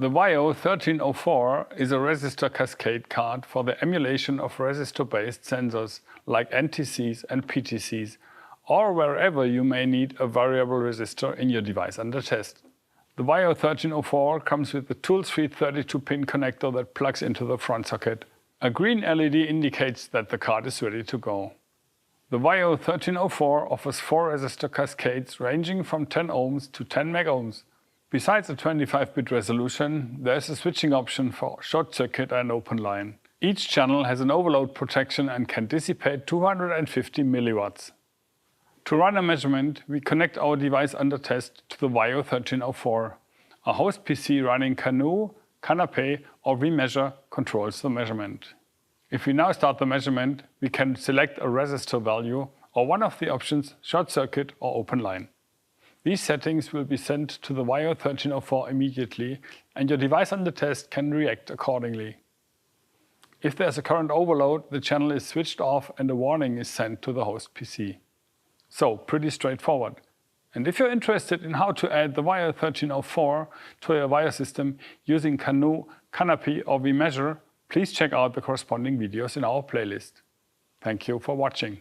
The VIO1304 is a resistor cascade card for the emulation of resistor-based sensors like NTCs and PTCs, or wherever you may need a variable resistor in your device under test. The VIO1304 comes with a tool-free 32-pin connector that plugs into the front socket. A green LED indicates that the card is ready to go. The VIO1304 offers 4 resistor cascades ranging from 10 ohms to 10 megohms. Besides a 25-bit resolution, there is a switching option for short circuit and open line. Each channel has an overload protection and can dissipate 250 milliwatts. To run a measurement, we connect our device under test to the VIO1304. A host PC running CANoe, CANape or vMeasure controls the measurement. If we now start the measurement, we can select a resistor value or one of the options short circuit or open line. These settings will be sent to the VIO1304 immediately, and your device under test can react accordingly. If there's a current overload, the channel is switched off and a warning is sent to the host PC. So, pretty straightforward. And if you're interested in how to add the VIO1304 to your VIO system using CANoe, CANape or vMeasure, please check out the corresponding videos in our playlist. Thank you for watching.